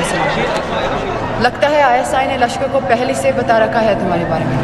सलाम। लगता है ISI ने लश्कर को पहले से बता रखा है तुम्हारे बारे में।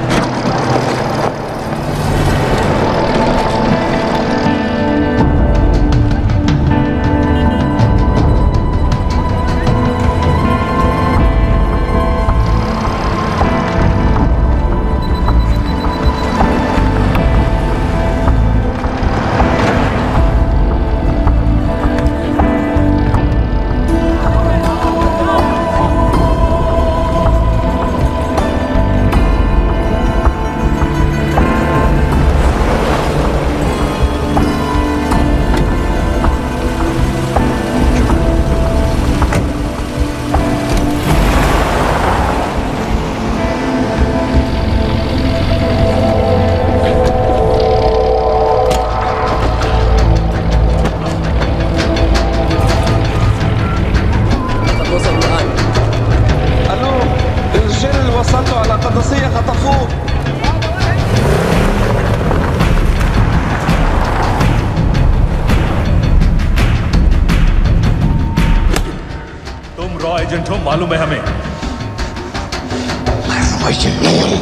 एजेंट हो मालूम है हमें। मैं वो एजेंट नहीं हूं।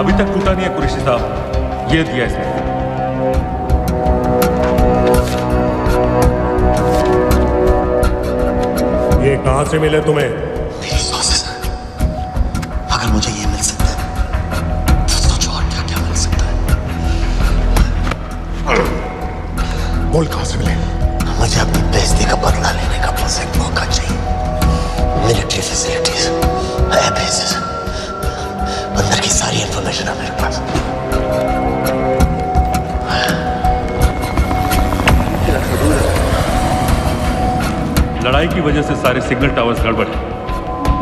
अभी तक टूटा नहीं है कुरैशी साहब, ये दिया इसने। ये कहां से मिले तुम्हें? मेरी सॉसेस है। अगर मुझे ये मिल सकता है तो सोचो और क्या क्या मिल सकता है। बोल कहां से मिले? मुझे अपनी बेइज्जती का बदला लेने का बस एक मौका चाहिए। मिलिट्री फैसिलिटीज, एयर बेसेस, अंदर की सारी इंफॉर्मेशन है मेरे पास। लड़ाई की वजह से सारे सिग्नल टावर्स गड़बड़ है,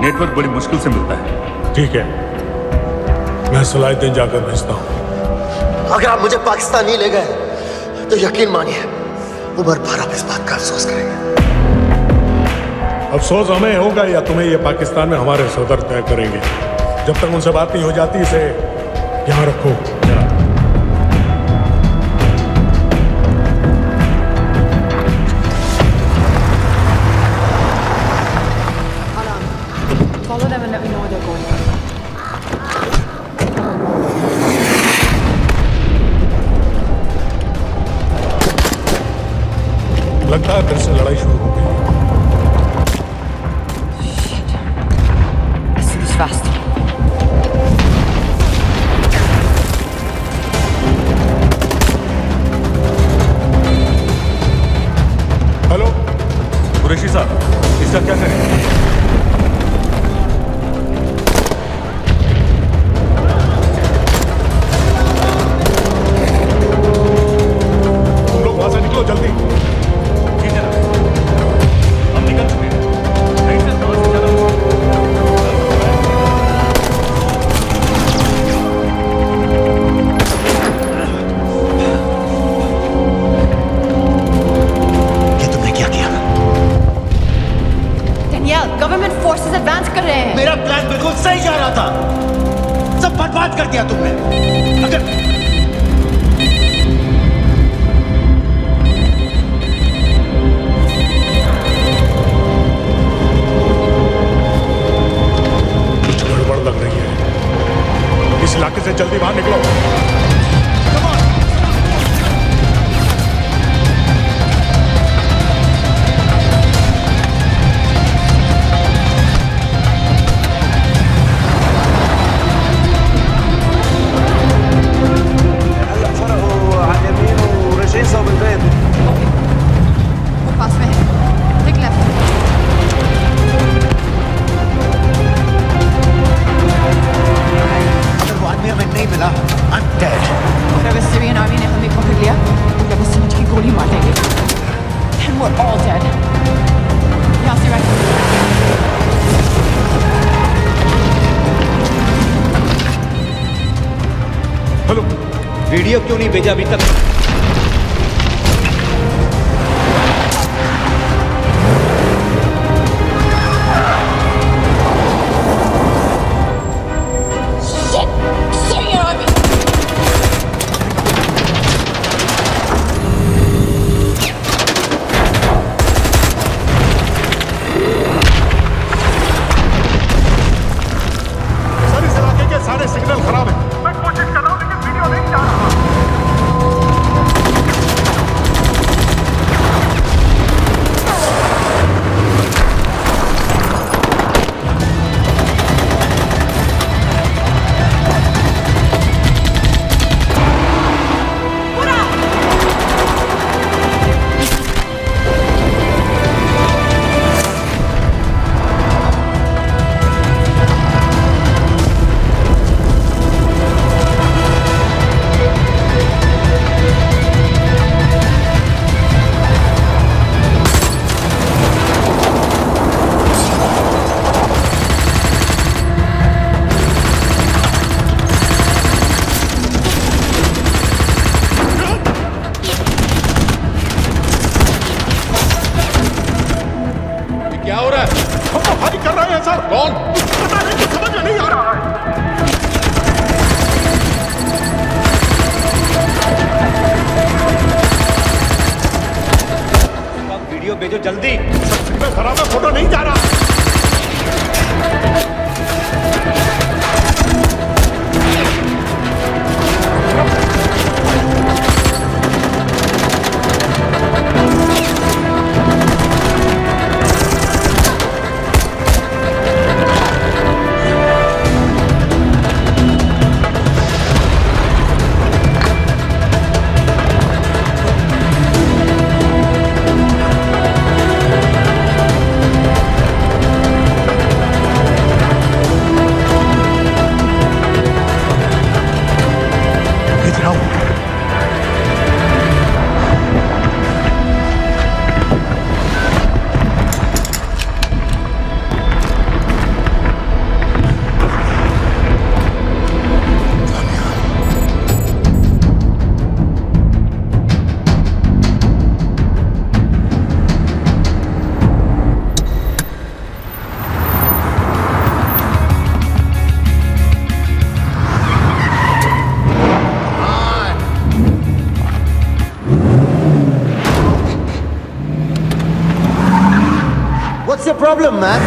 नेटवर्क बड़ी मुश्किल से मिलता है। ठीक है, मैं सलाहुद्दीन जाकर भेजता हूं। अगर आप मुझे पाकिस्तान नहीं ले गए तो यकीन मानिए उमर फारूक इस बात का अफसोस करेंगे। अफसोस हमें होगा या तुम्हें ये पाकिस्तान में हमारे सदर तय करेंगे। जब तक उनसे बात नहीं हो जाती इसे यहाँ रखो। Follow them and let me know where they're going. लगता है फिर से लड़ाई शुरू हो गई। Shit. This is fast. Hello Qureshi साहब, इसका क्या करें? तुम लोग वहां से निकलो जल्दी। ठीक है, हम निकल चुके हैं। नहीं सर, दवा से ज्यादा ये तुमने क्या किया? Danielle, government forces advance कर रहे हैं। मेरा प्लान बिल्कुल सही जा रहा था, सब बर्बाद कर दिया तुमने। अगर कुछ गड़बड़ लग रही है, इस इलाके से जल्दी बाहर निकलो। वो पास में है। Take left. अगर वो आदमी हमें नहीं मिला, I'm dead. अगर सीरियन आर्मी ने हमें पकड़ लिया तो वो समझ की गोली मार देंगे। And we're all dead. यहाँ से right. हेलो, वीडियो क्यों नहीं भेजा अभी तक? Syrian army. भेजो जल्दी। सब सिग्नल खराब है, फोटो नहीं जा रहा। What's your problem, man?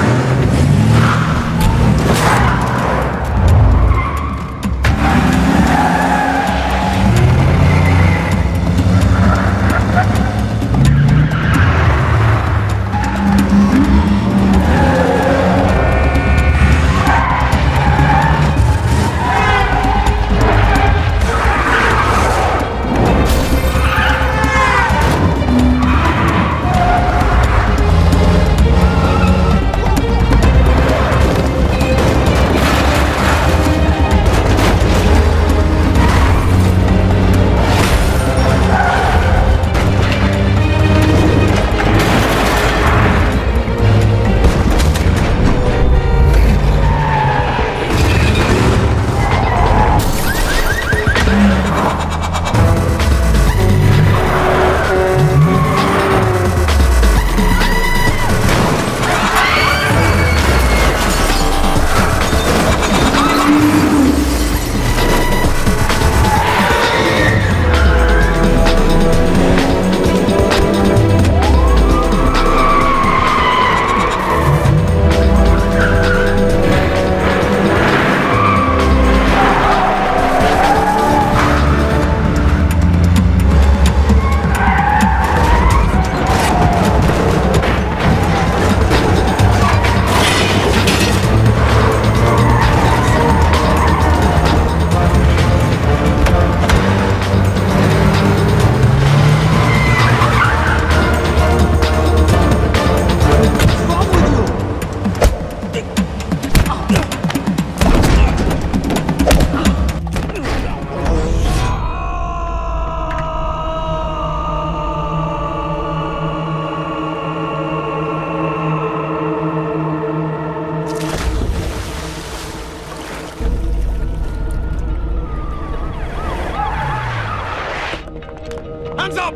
Hands up!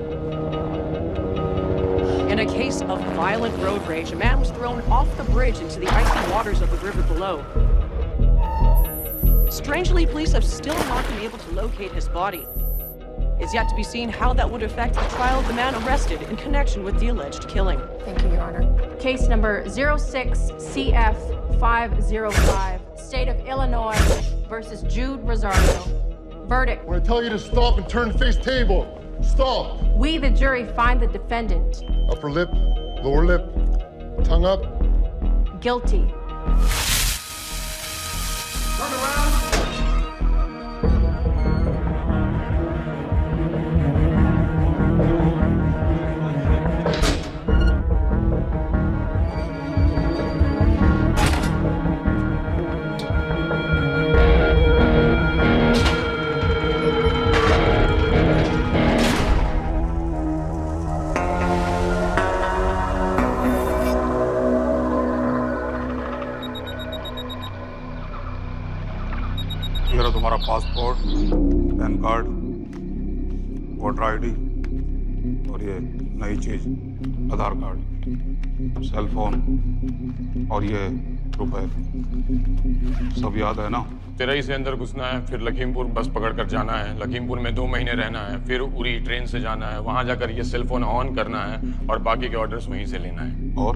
In a case of violent road rage, a man was thrown off the bridge into the icy waters of the river below. Strangely, police have still not been able to locate his body. It's yet to be seen how that would affect the trial of the man arrested in connection with the alleged killing. Thank you, Your Honor. Case number 06-CF-505, State of Illinois versus Jude Rosario. Verdict. When I tell you to stop and turn face table, stop. We, the jury, find the defendant Upper lip, lower lip, tongue up. guilty. Turn around. मेरा तुम्हारा passport, pan card, voter ID और ये नई चीज आधार card, cell phone और ये रुपए सब याद है ना? तेरई से अंदर घुसना है, फिर लखीमपुर बस पकड़कर जाना है, लखीमपुर में 2 महीने रहना है, फिर उरी ट्रेन से जाना है, वहां जाकर ये सेल फोन ऑन करना है और बाकी के ऑर्डर्स वहीं से लेना है। और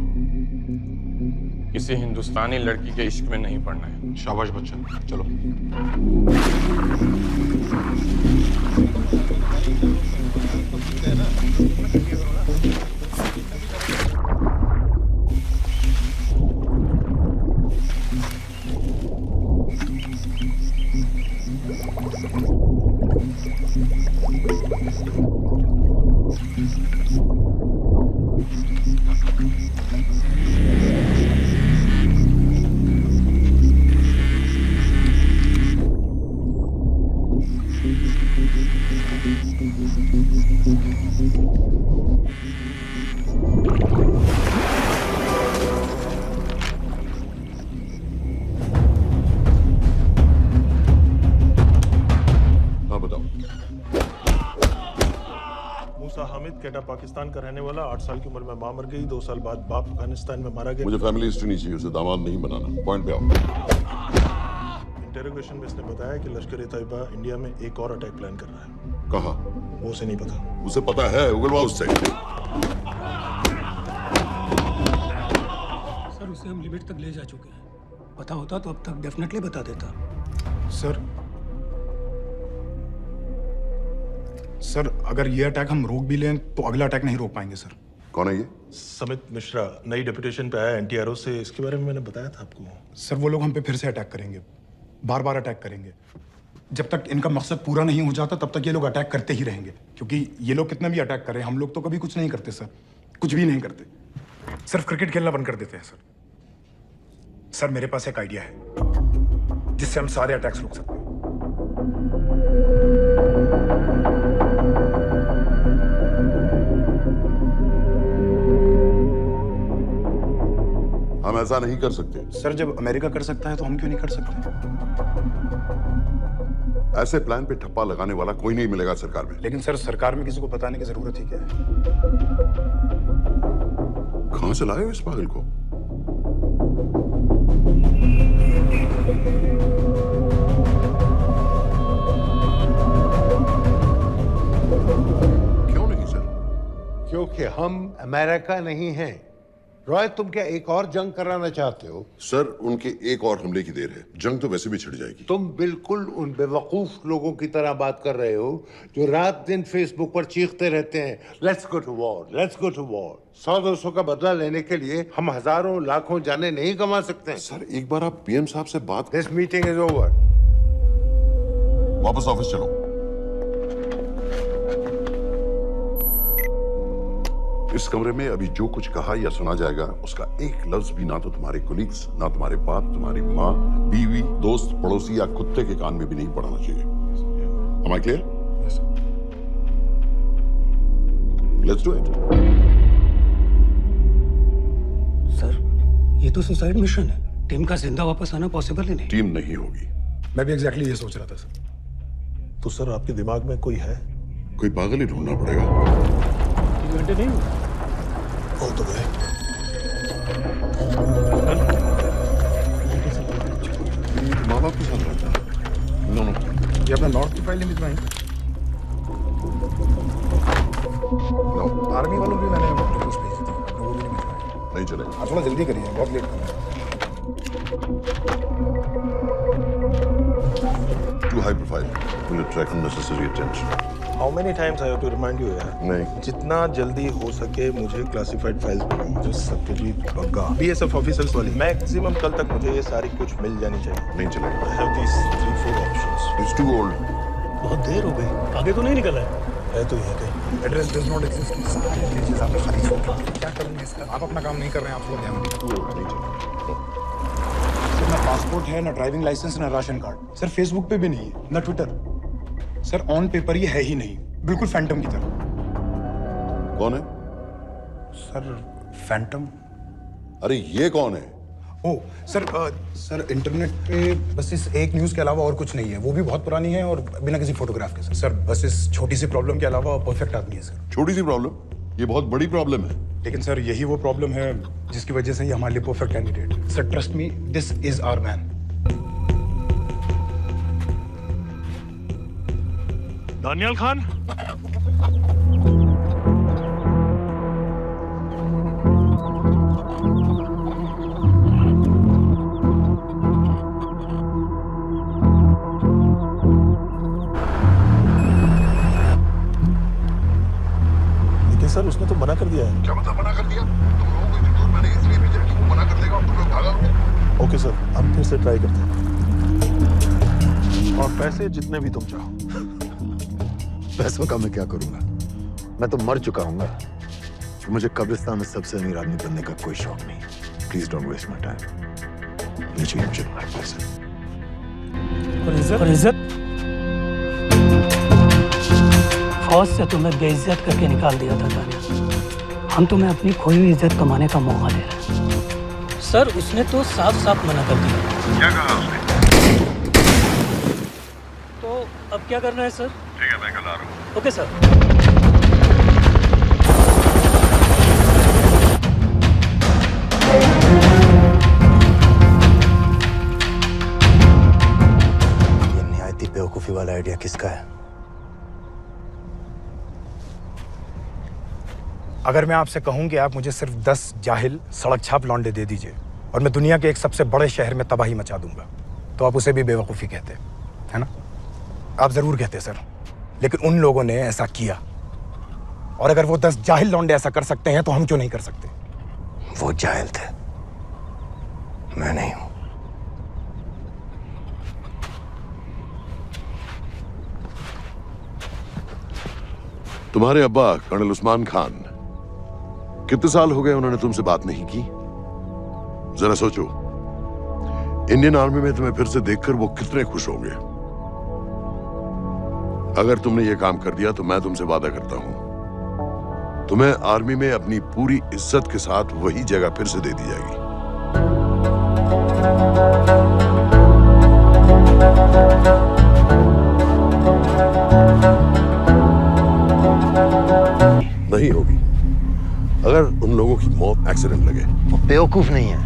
किसी हिंदुस्तानी लड़की के इश्क में नहीं पड़ना है। शाबाश बच्चा, चलो। पाकिस्तान का रहने वाला, 8 साल की उम्र में मां मर गई, 2 साल बाद बाप अफगानिस्तान में मारा गया। मुझे फैमिली हिस्ट्री नहीं चाहिए, उसे दामाद नहीं बनाना। पॉइंट पे आओ। इंटरोगेशन में इसने बताया कि लश्कर-ए-तैयबा इंडिया में एक और अटैक प्लान कर रहा है। कहाँ? वो उसे नहीं पता। उसे पता है, उगलवा उससे। सर उसे हम लिमिट तक ले जा चुके हैं। पता होता तो अब तक डेफिनेटली बता देता। सर अगर ये अटैक हम रोक भी लें तो अगला अटैक नहीं रोक पाएंगे सर। कौन है ये? समित मिश्रा, नई डेपुटेशन पे आया एनटीआरओ से। इसके बारे में मैंने बताया था आपको। सर वो लोग हम पे फिर से अटैक करेंगे, बार बार अटैक करेंगे। जब तक इनका मकसद पूरा नहीं हो जाता तब तक ये लोग अटैक करते ही रहेंगे, क्योंकि ये लोग कितना भी अटैक करें हम लोग तो कभी कुछ नहीं करते सर, कुछ भी नहीं करते। सिर्फ क्रिकेट खेलना बंद कर देते हैं सर। सर मेरे पास एक आइडिया है जिससे हम सारे अटैक्स रोक सकते हैं। हम ऐसा नहीं कर सकते। सर जब अमेरिका कर सकता है तो हम क्यों नहीं कर सकते? ऐसे प्लान पे ठप्पा लगाने वाला कोई नहीं मिलेगा सरकार में। लेकिन सर सरकार में किसी को बताने की जरूरत ही क्या है? कहां से लाए हो इस पागल को? क्यों नहीं सर? क्योंकि हम अमेरिका नहीं हैं। रॉय तुम क्या एक और जंग कराना चाहते हो? सर उनके एक और हमले की देर है, जंग तो वैसे भी छिड़ जाएगी। तुम बिल्कुल उन बेवकूफ लोगों की तरह बात कर रहे हो जो रात दिन फेसबुक पर चीखते रहते हैं let's go to war, let's go to war. 100-200 का बदला लेने के लिए हम हजारों लाखों जाने नहीं कमा सकते। सर एक बार आप पीएम साहब से बात। This meeting is over. वापस ऑफिस चलो। इस कमरे में अभी जो कुछ कहा या सुना जाएगा उसका एक लफ्ज भी ना तो तुम्हारे कोलीग्स, ना तुम्हारे बाप, तुम्हारी माँ, बीवी, दोस्त, पड़ोसी या कुत्ते के कान में भी नहीं पड़ना चाहिए। Am I clear? Yes, sir. Let's do it. Sir ये तो सुसाइड मिशन है, टीम का जिंदा वापस आना पॉसिबल ही नहीं। टीम नहीं होगी। मैं भी एग्जैक्टली ये सोच रहा था सर। तो सर आपके दिमाग में कोई है? कोई पागल ही ढूंढना पड़ेगा। 3 घंटे नहीं हो तो गए। माँ बाप के साथ रहता है। नो ये अपना नॉर्थ की फाइल नहीं भिजवाई? नो। आर्मी वालों भी मैंने फोटोज भेजी थी, वो भी नहीं भिजवाई। नहीं चलेगा। आप थोड़ा जल्दी करिए, बहुत लेट कर रहे हैं। Too high profile. Will attract unnecessary attention. How many times I have to remind you यार? नहीं। जितना जल्दी हो सके मुझे क्लासिफाइड फाइल्स बनाओ, जो सत्यजीत बग्गा, बीएसएफ ऑफिसर्स वाली। मैक्सिमम कल तक मुझे ये सारी कुछ मिल जानी चाहिए। नहीं चलेगा। I have these 3-4 options. It's too old. बहुत देर हो गई, आगे तो नहीं निकला है तो ये कहीं। Address does not exist. सारी चीजें आपने खाली छोड़ दी। क्या करूंगी इसका? आप अपना काम नहीं कर रहे हैं, आप थोड़ा ध्यान दीजिए। Too old, नहीं चलेगा। सर ना पासपोर्ट है, ना ड्राइविंग लाइसेंस, ना राशन कार्ड। सर फेसबुक पे भी नहीं है, ना ट्विटर। सर ऑन पेपर ये है ही नहीं, बिल्कुल फैंटम की तरह। कौन है? Sir Phantom. अरे ये कौन है? ओ सर सर इंटरनेट पे बस इस एक न्यूज़ के अलावा और कुछ नहीं है, वो भी बहुत पुरानी है और बिना किसी फोटोग्राफ के। सर बस इस छोटी सी प्रॉब्लम के अलावा परफेक्ट आदमी है सर। छोटी सी प्रॉब्लम? ये बहुत बड़ी प्रॉब्लम है। लेकिन सर यही वो प्रॉब्लम है जिसकी वजह से ही हमारे लिए perfect candidate. Sir trust me, this is our man. Daniyal Khan, sir उसने तो मना कर दिया है। क्या मतलब मना कर दिया? तुम लोगों को इतनी दूर मैंने इसलिए भेजा कि वो मना कर देगा और तुम लोग भागोगे। ओके सर, हम फिर से ट्राई करते हैं। और पैसे जितने भी तुम चाहो। पैसों का मैं क्या करूंगा? मैं तो मर चुका हूँ। मुझे कब्रिस्तान में सबसे अमीर आदमी बनने का कोई शौक नहीं। Please don't waste my time. ये चाहिए मुझे तुम्हारे पैसे। और इज्जत फौज से तुम्हें बेइज्जत करके निकाल दिया था दानियाल। हम तुम्हें अपनी खोई हुई इज्जत कमाने का मौका दे रहे हैं। सर उसने तो साफ साफ मना कर दिया। क्या कहा उसने? तो अब क्या करना है सर? ठीक है, मैं कल आ रहा हूँ। Okay sir. ये निहायती बेवकूफी वाला आइडिया किसका है? अगर मैं आपसे कहूं कि आप मुझे सिर्फ 10 जाहिल सड़क छाप लौंडे दे दीजिए और मैं दुनिया के एक सबसे बड़े शहर में तबाही मचा दूंगा, तो आप उसे भी बेवकूफ़ी कहते, है ना? आप ज़रूर कहते सर, लेकिन उन लोगों ने ऐसा किया। और अगर वो 10 जाहिल लौंडे ऐसा कर सकते हैं तो हम क्यों नहीं कर सकते? वो जाहिल थे, मैं नहीं हूं। तुम्हारे अब्बा कर्नल उस्मान खान, कितने साल हो गए उन्होंने तुमसे बात नहीं की? जरा सोचो, इंडियन आर्मी में तुम्हें फिर से देखकर वो कितने खुश होंगे। अगर तुमने ये काम कर दिया तो मैं तुमसे वादा करता हूं, तुम्हें आर्मी में अपनी पूरी इज्जत के साथ वही जगह फिर से दे दी जाएगी। नहीं होगी। अगर उन लोगों की मौत एक्सीडेंट लगे। वो बेवकूफ नहीं है,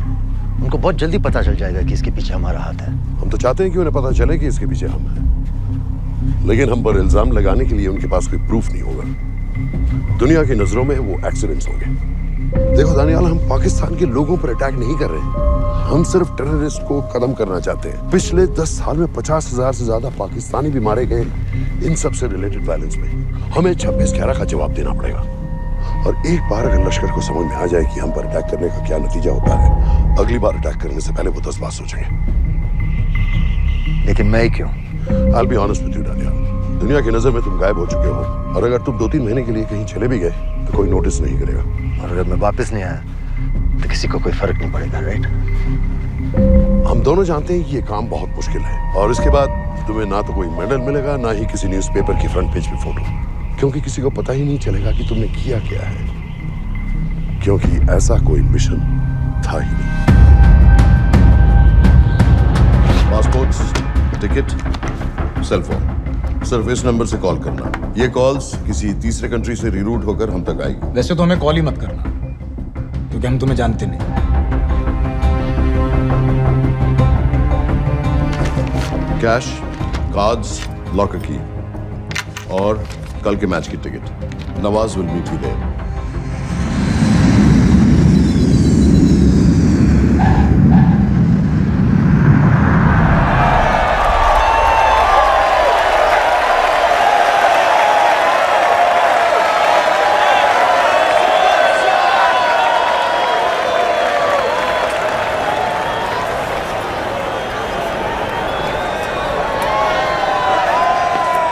उनको बहुत जल्दी पता चल जाएगा कि इसके पीछे हमारा हाथ है। हम तो चाहते हैं कि उन्हें पता चले कि इसके पीछे हम हैं, लेकिन हम पर इल्जाम लगाने के लिए उनके पास कोई प्रूफ नहीं होगा। दुनिया की नजरों में वो एक्सीडेंट्स होंगे। देखो दानियाल, हम पाकिस्तान के लोगों पर अटैक नहीं कर रहे, हम सिर्फ टेररिस्ट को खत्म करना चाहते हैं। पिछले 10 साल में 50,000 से ज्यादा पाकिस्तानी भी मारे गए इन सब से रिलेटेड वायलेंस में। हमें 26/11 का जवाब देना पड़ेगा। और एक बार अगर लश्कर को समझ में आ जाए कि हम पर अटैक करने का क्या नतीजा होता है, अगली बार अटैक करने से पहले वो 10 बार सोचेंगे। लेकिन मैं क्यों? I'll be honest with you, Daniyal, दुनिया की नजर में तुम गायब हो चुके हो, और अगर तुम 2-3 महीने के लिए कहीं चले भी गए तो कोई नोटिस नहीं करेगा। और अगर मैं वापस नहीं आया तो किसी को कोई फर्क नहीं पड़ेगा, राइट? हम दोनों जानते हैं कि ये काम बहुत मुश्किल है, और इसके बाद तुम्हें ना तो कोई मेडल मिलेगा, ना ही किसी न्यूज़पेपर की फ्रंट पेज पे फोटो, क्योंकि किसी को पता ही नहीं चलेगा कि तुमने किया क्या है, क्योंकि ऐसा कोई मिशन था ही नहीं। पासपोर्ट्स, टिकट, सेलफोन, सिर्फ इस नंबर से कॉल करना। ये कॉल्स किसी तीसरे कंट्री से रीरूट होकर हम तक आएगी। वैसे तो हमें कॉल ही मत करना, क्योंकि हम तुम्हें जानते नहीं। कैश, कार्ड्स, लॉकर की और कल के मैच की ticket. Nawaz will meet you there.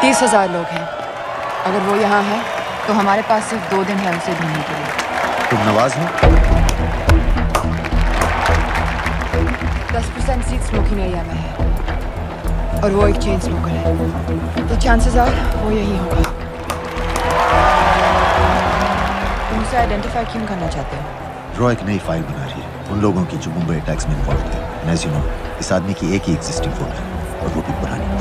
$30,000 लोग हैं। अगर वो यहाँ है तो हमारे पास सिर्फ 2 दिन है उसे ढूंढने के लिए। तुम नवाज हो? 10% सीट स्मोकिंग एरिया में है और वो एक चेन स्मोकर है, तो चांसेस आर वो यही होगा। तुम उसे आइडेंटिफाई क्यों करना चाहते हो? रॉ एक नई फाइल बना रही है उन लोगों की जो मुंबई अटैक्स में इन्वॉल्व थे। एज यू नो, इस आदमी की एक ही एग्जिस्टिंग फोन है और वो भी पुरानी।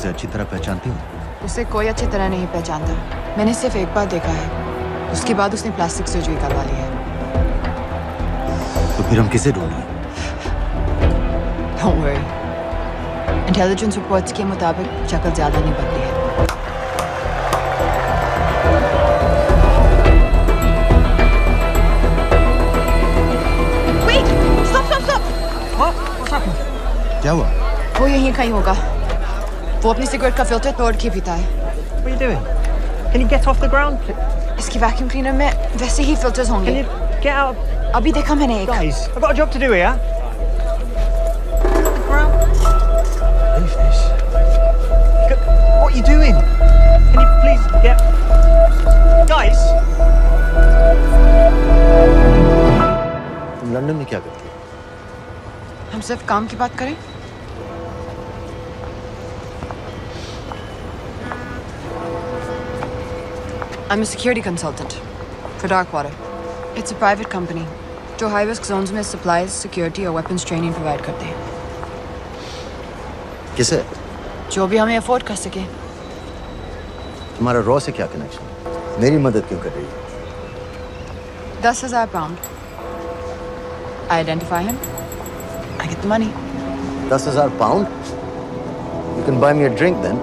उसे अच्छी तरह पहचानती हो? उसे कोई अच्छी तरह नहीं पहचानता। मैंने सिर्फ एक बार देखा है, उसके बाद उसने प्लास्टिक सर्जरी करवा ली है। तो फिर हम किसे ढूंढें? Don't worry. इंटेलिजेंस रिपोर्ट्स के मुताबिक शक्ल ज्यादा नहीं बदली है। Wait! Stop! Stop! Stop! What's happened? क्या हुआ? वो यहीं कहीं होगा। वो अपनी सिगरेट का फिल्टर तोड़ के पीता है। What are you doing? Can you get off the ground? इसकी वैक्यूम क्लीनर में वैसे ही फिल्टर्स होंगे। Can you get out? अभी देखा मैंने एक। Guys, I've got a job to do here. The ground. Leave this. What are you doing? Can you please get... Guys! तुम London में क्या करती हो? हम सिर्फ काम की बात करें? I'm a security consultant for Darkwater. It's a private company जो high risk zones में supplies, security और weapons training provide करते हैं। किसे? जो भी हमें afford कर सके। तुम्हारा रॉ से क्या कनेक्शन? मेरी मदद क्यों कर रही है? 10,000 pound. I identify him. I get the money. 10,000 pound? You can buy me a drink then.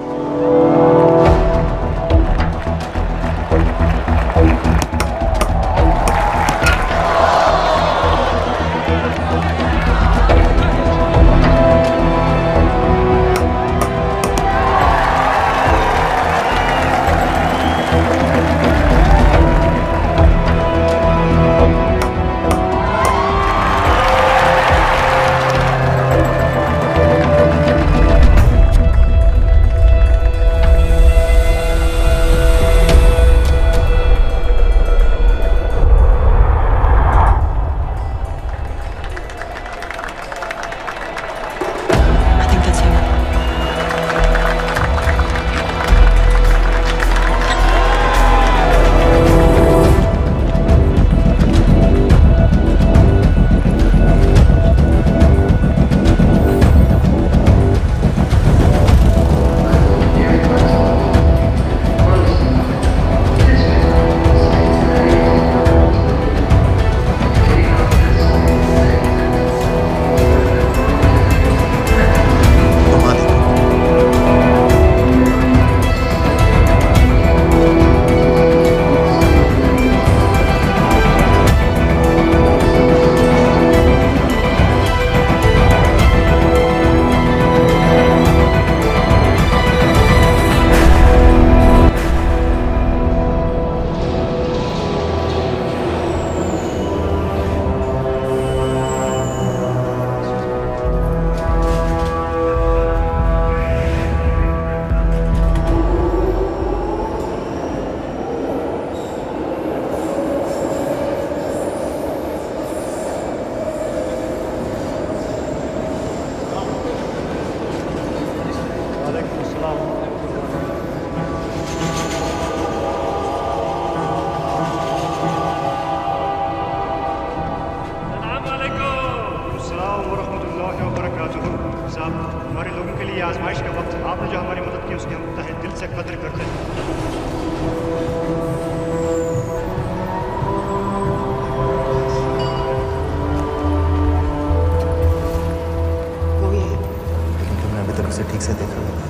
ठीक से देखा होगा,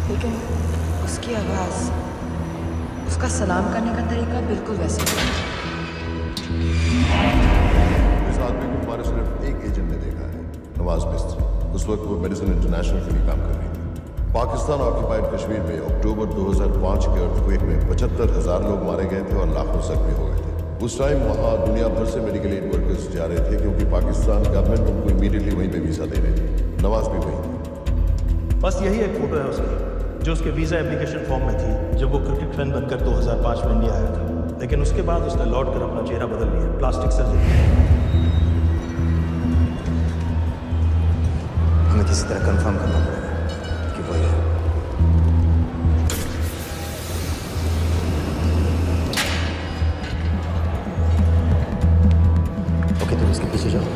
लेकिन उसकी आवाज, उसका सलाम करने का तरीका बिल्कुल वैसे ही। इस आदमी को हमारे सिर्फ एक एजेंट ने देखा है, नवाज मिस्त्री। उस वक्त वो मेडिसिन इंटरनेशनल के लिए काम कर रही थी। पाकिस्तान ऑक्यूपाइड कश्मीर में अक्टूबर 2005 के अर्थक्वेक में 75,000 लोग मारे गए थे और लाखों जख्मी हो गए थे। उस टाइम वहाँ दुनिया भर से मेडिकल एड वर्कर्स जा रहे थे क्योंकि पाकिस्तान गवर्नमेंट उनको इमीडिएटली वहीं पे वीजा दे रही थी। नवाज भी वहीं थी। बस यही एक फोटो है उसकी, जो उसके वीज़ा एप्लीकेशन फॉर्म में थी जब वो क्रिकेट फैन बनकर 2005 में इंडिया आया था। लेकिन उसके बाद उसने लौट कर अपना चेहरा बदल लिया, प्लास्टिक सर्जरी। हमें किसी तरह कंफर्म करना पड़ेगा कि वो है। ओके, तुम उसके पीछे जाओ।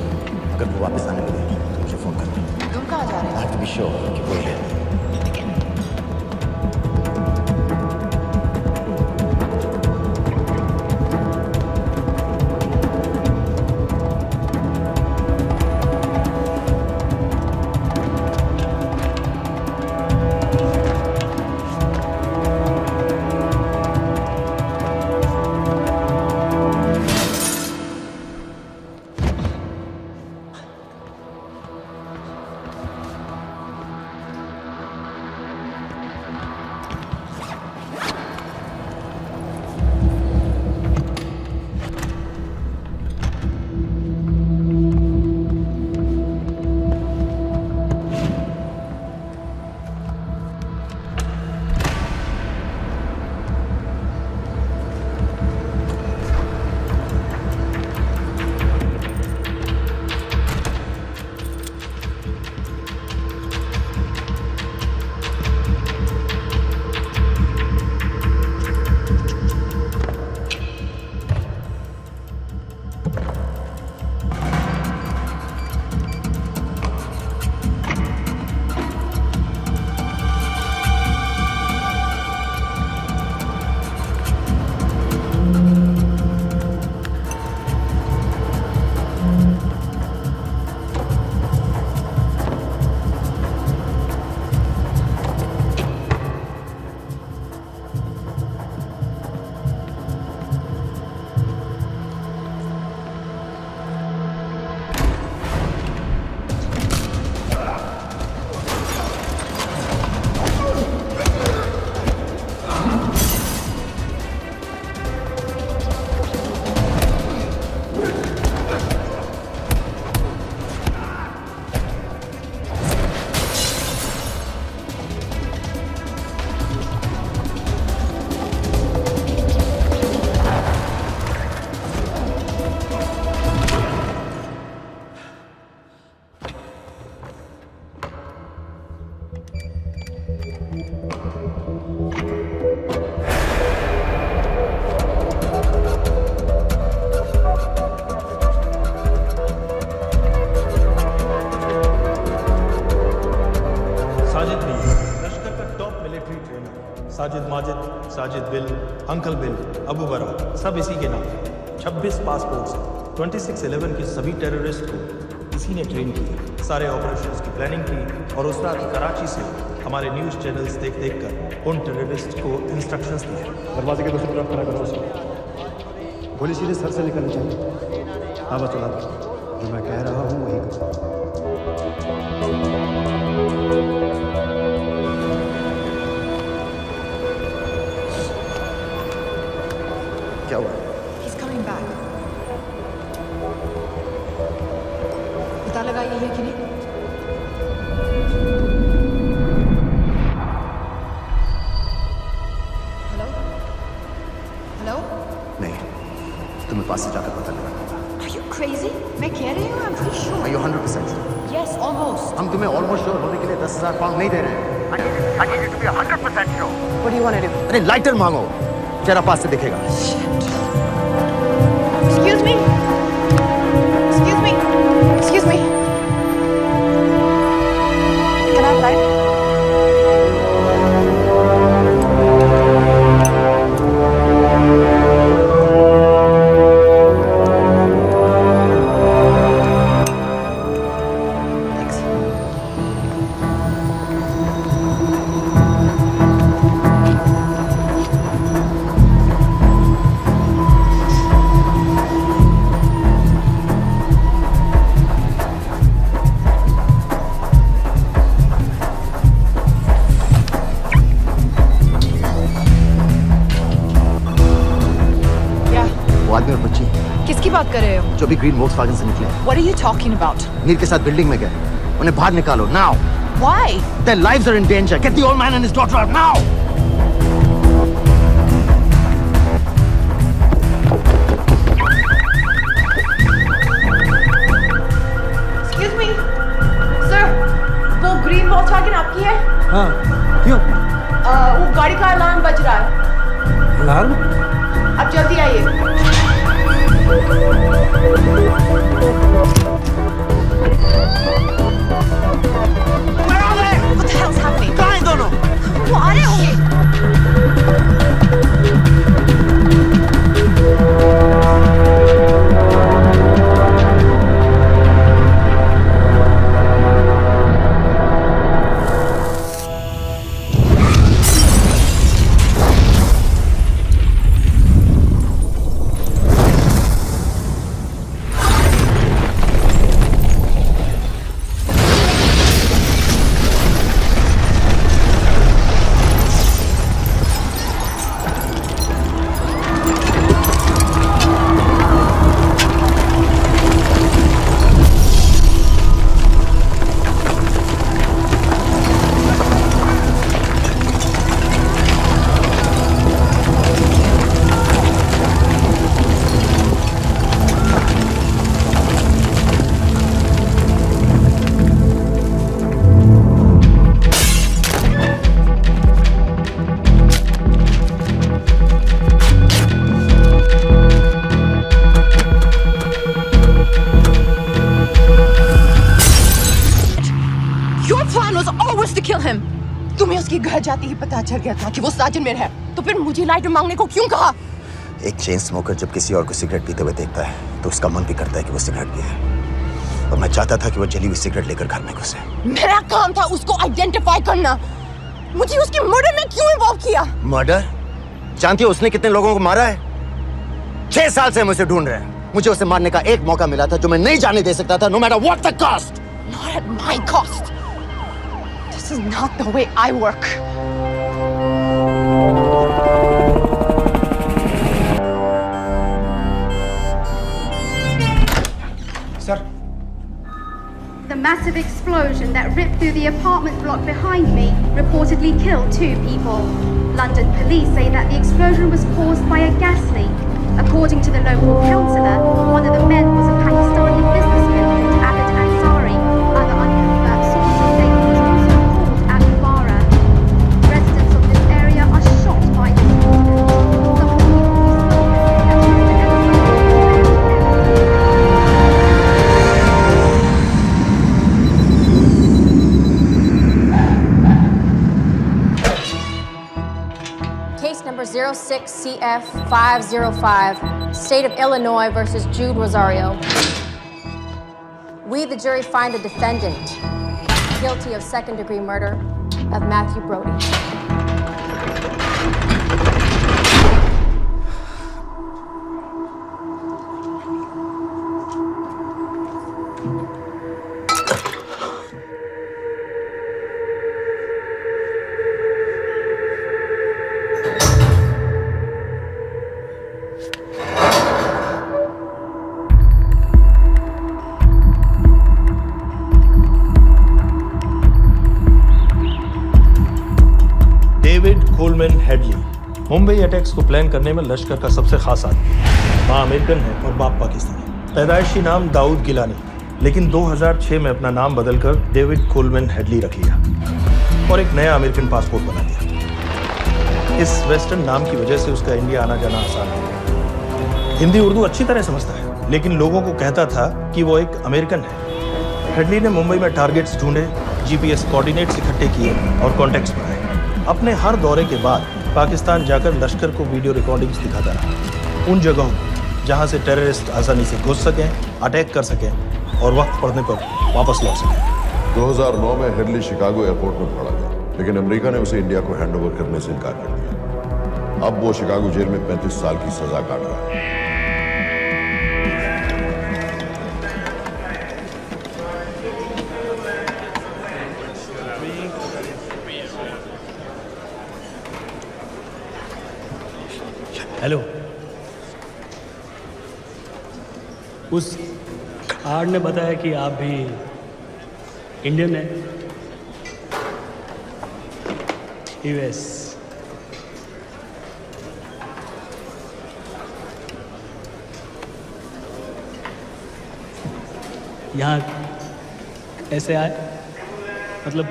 अगर वो वापस आने लगे तो मुझे फोन करना। तुम कहाँ जा रहे हो? I have to be sure कि वो है। साजिद बिल, लश्कर का top military trainer. Sajid Majid, Sajid bill, uncle bill, Abu बरा, सब इसी के नाम। 26 पासपोर्ट्स हैं। 26/11 के सभी टेररिस्ट को इसी ने ट्रेन किया, सारे ऑपरेशंस की प्लानिंग की और उस रात कराची से हमारे न्यूज़ चैनल्स देख देख कर उन टेररिस्ट को इंस्ट्रक्शंस दिए। दरवाजे के दूसरी तरफ खड़ा करो उसको। गोली सीधे सर से निकलनी चाहिए। हाँ बस चला, जो मैं कह रहा हूँ वही करो। क्या हुआ? He's coming back. पता लगा ये है कि नहीं? हेलो? हेलो? नहीं, तुम्हें पास से जाकर पता लगा। Are you crazy? मैं कह रही हूँ, I'm pretty sure. Are you 100% sure? Yes, almost. हम तुम्हें ऑलमोस्ट श्योर होने के लिए 10,000 पाउंड नहीं दे रहे हैं। I need you to be 100% sure. What do you want to do? अरे लाइटर मांगो, चेहरा पास से दिखेगा। Excuse me? Excuse me? Excuse me? Can I have light? आदमी और बच्ची किसकी बात कर रहे हो? जो भी ग्रीन वोक्सवैगन से निकले। What are you talking about? नीर के साथ बिल्डिंग में गए, उन्हें बाहर निकालो now. Why? Their lives are in danger. Get the old man and his daughter out now. Excuse me, sir. वो ग्रीन वोक्सवैगन आपकी है? हाँ, क्यों? वो गाड़ी का अलार्म बज रहा है। अलार्म? अब जल्दी आइए। Where are they? What the hell's happening? कहाँ हैं दोनों? वो आ रहे होंगे। तुम्हें उसके घर जाते ही पता चल गया था कि वो साजन में है, तो फिर मुझे लाइटर मांगने को क्यों कहा? एक चेन स्मोकर जब किसी और को सिगरेट पीते हुए देखता है तो उसका मन भी करता है कि वो सिगरेट पिए, और मैं चाहता था कि वो जली हुई सिगरेट लेकर घर में घुसे। मेरा काम था उसको आइडेंटिफाई करना। मुझे उसके मर्डर में क्यों इन्वॉल्व किया? मर्डर? जानती हो उसने कितने लोगों को मारा है? 6 साल से हम उसे ढूंढ रहे हैं। मुझे उसे मारने का एक मौका मिला था जो मैं नहीं जाने दे सकता था, no matter what the cost. Not at my cost. This is not the way I work. Sir. The massive explosion that ripped through the apartment block behind me reportedly killed 2 people. London police say that the explosion was caused by a gas leak. According to the local councillor, one of the men was a Pakistani businessman called Abid Ansari. Other unconfirmed sources say he was also called Abu Bara. number 06CF505, State of Illinois versus Jude Rosario. We, the jury, find the defendant guilty of second-degree murder of Matthew Brody. Coleman Headley Mumbai attacks को plan करने में लश्कर का सबसे खास आदमी। माँ American है और बाप पाकिस्तानी। पैदाइशी नाम दाऊद गिलानी, लेकिन 2006 में अपना नाम बदलकर डेविड कोलमैन हेडली रख लिया और एक नया अमेरिकन पासपोर्ट बना दिया। इस वेस्टर्न नाम की वजह से उसका इंडिया आना जाना आसान है। हिंदी उर्दू अच्छी तरह समझता है, लेकिन लोगों को कहता था कि वो एक अमेरिकन है। हेडली ने मुंबई में टारगेट्स ढूंढे, जीपीएस कोऑर्डिनेट्स इकट्ठे किए और कॉन्टैक्ट्स बनाए। अपने हर दौरे के बाद पाकिस्तान जाकर लश्कर को वीडियो रिकॉर्डिंग्स दिखाता रहा, उन जगहों जहां से टेररिस्ट आसानी से घुस सकें, अटैक कर सकें और वक्त पड़ने पर वापस लौट सकें। 2009 में हेडली शिकागो एयरपोर्ट में पकड़ा गया, लेकिन अमेरिका ने उसे इंडिया को हैंडओवर करने से इनकार कर दिया। अब वो शिकागो जेल में 35 साल की सजा काट रहा है। हेलो, उस कार्ड ने बताया कि आप भी इंडियन हैं। यूएस। यहाँ कैसे आए? मतलब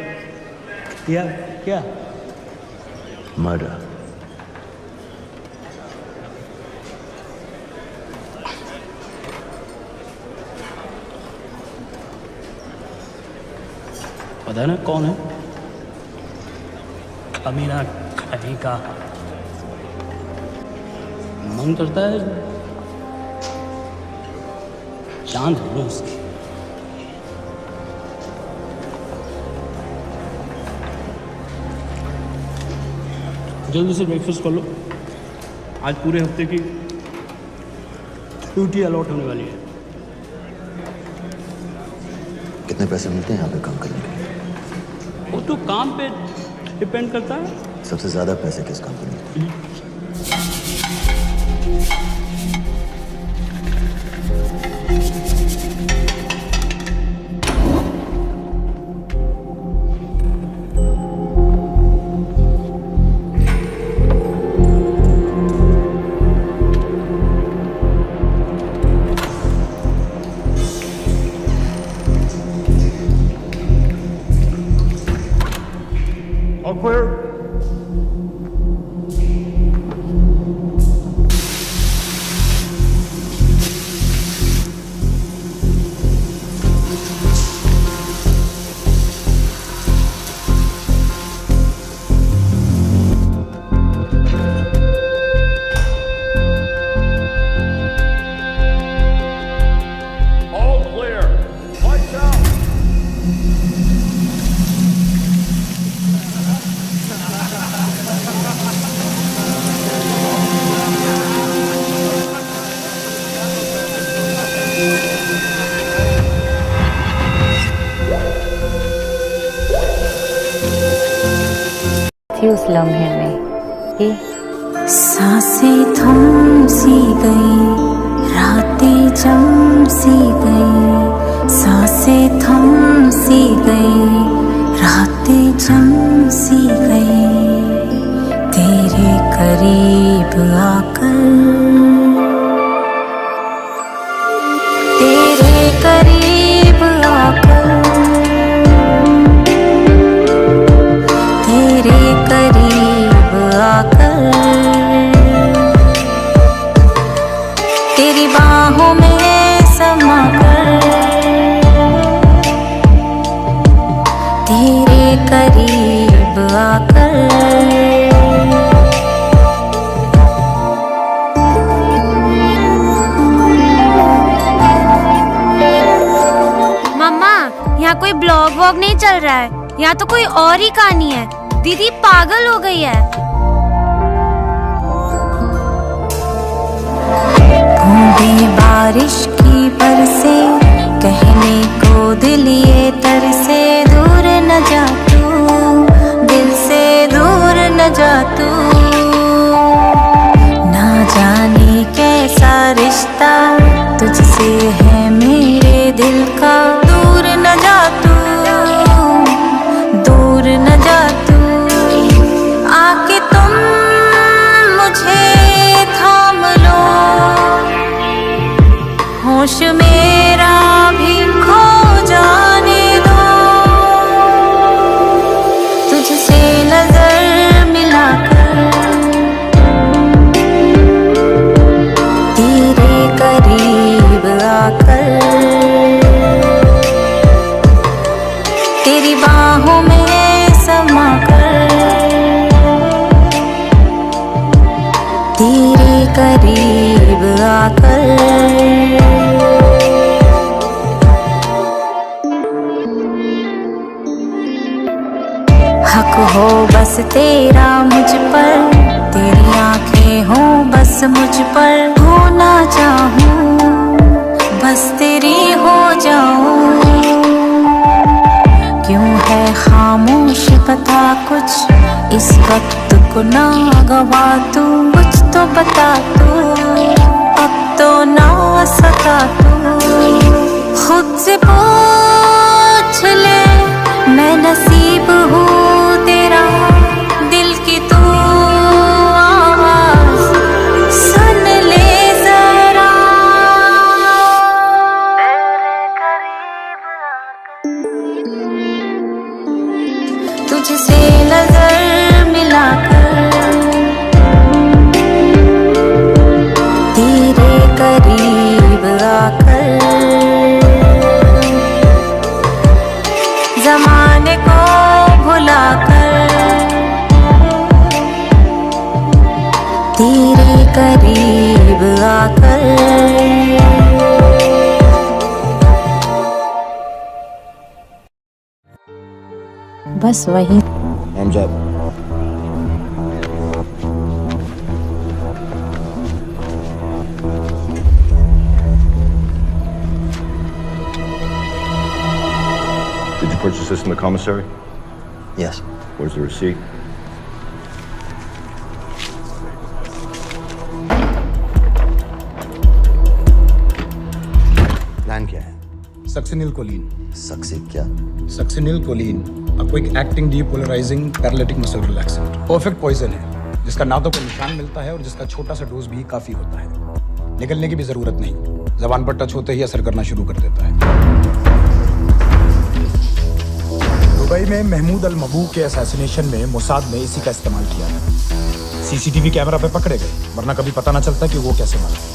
क्या? मर्डर। पता ना कौन है? कमीना कहीं का। मन करता है चांद हो उसकी। जल्दी से ब्रेकफास्ट कर लो, आज पूरे हफ्ते की ड्यूटी अलॉट होने वाली है। कितने पैसे मिलते हैं यहाँ पे काम करने के लिए? वो तो काम पे डिपेंड करता है। सबसे ज्यादा पैसे किस काम पे मिलते हैं? उस लम्हे में कि सांसें थम सी गई, रातें जम सी गई, सांसें थम सी गई, रातें जम सी गई, तेरे करीब आकर, तेरे करीब आकर, तेरे करीब आकर, तेरी बाहों में समा कर, तेरे करीब आकर, या तो कोई और ही कहानी है। दीदी पागल हो गई है। बूंदे बारिश की बरसे, कहने को दिल ये तरसे, दूर न जा तू, दिल से दूर न जा तू। ना जाने कैसा रिश्ता तुझसे है मेरे दिल का, दूर न जा तू, दूर न जा तू। आके तुम मुझे थाम लो, होश मेरा भी खो जाने दो। तुझसे नजर मिलाकर तेरे करीब आकर, तेरी बाहों में समा कर, तेरे करीब आकर। हक हो बस तेरा मुझ पर, तेरी आंखें हो बस मुझ पर। होना चाहूं बस तेरी हो जाऊं। क्यों है खामोश बता कुछ, इस वक्त को ना गवा तू। कुछ तो बता तू, अब तो ना सता तू। खुद से पूछ ले, मैं नसीब हूँ तेरा, दिल की तू आवाज सुन ले जरा। तुझसे नजर मिलाकर तेरे करीब आकर, जमाने को भुलाकर तेरे करीब आकर। बस वही Amjad, Did you purchase this in the commissary? Yes. Where's the receipt? Plan क्या है? Succinyl choline. सक्सी क्या? Succinyl choline a quick acting depolarizing paralytic muscle relaxant. Perfect poison है जिसका ना तो कोई निशान मिलता है और जिसका छोटा सा डोज भी काफी होता है। निकलने की भी जरूरत नहीं, जबान पर टच होते ही असर करना शुरू कर देता है। दुबई में महमूद अल मबू के असैसिनेशन में मोसाद ने इसी का इस्तेमाल किया है। सीसीटीवी कैमरा पे पकड़े गए, वरना कभी पता ना चलता कि वो कैसे मरा।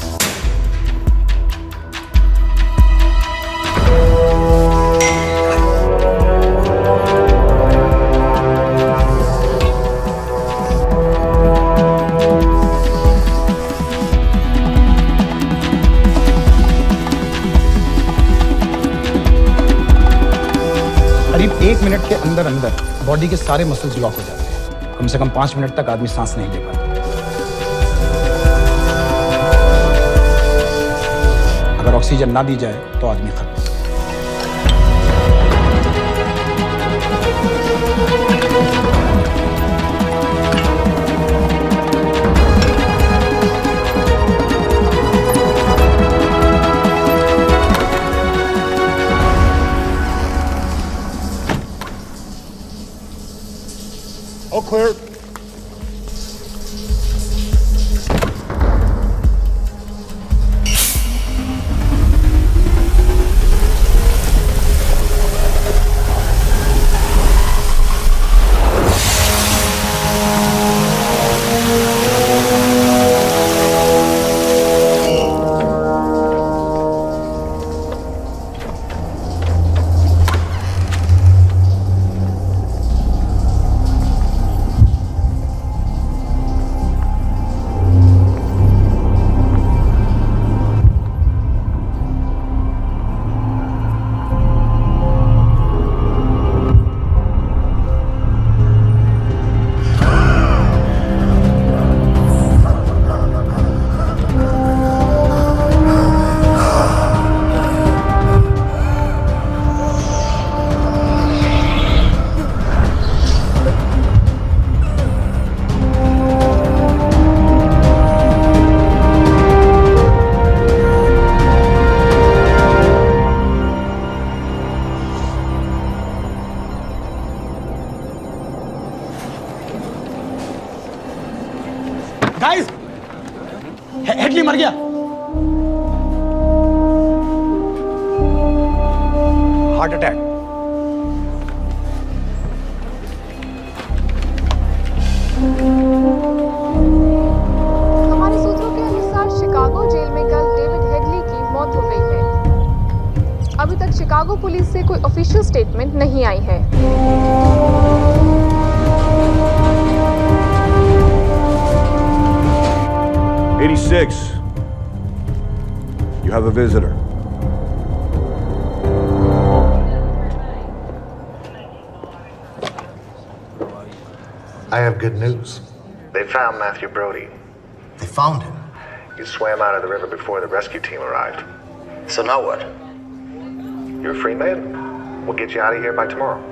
करीब 1 मिनट के अंदर अंदर बॉडी के सारे मसल्स लॉक हो जाते हैं। कम से कम 5 मिनट तक आदमी सांस नहीं ले पाता। अगर ऑक्सीजन ना दी जाए तो आदमी खत्म। All clear. गाइस, हेडली मर गया। Heart attack. हमारे सूत्रों के अनुसार शिकागो जेल में कल डेविड हेडली की मौत हो गई है। अभी तक शिकागो पुलिस से कोई ऑफिशियल स्टेटमेंट नहीं आई है। You have a visitor. I have good news. They found Matthew Brody. They found him? He swam out of the river before the rescue team arrived. So now what? You're a free man? We'll get you out of here by tomorrow.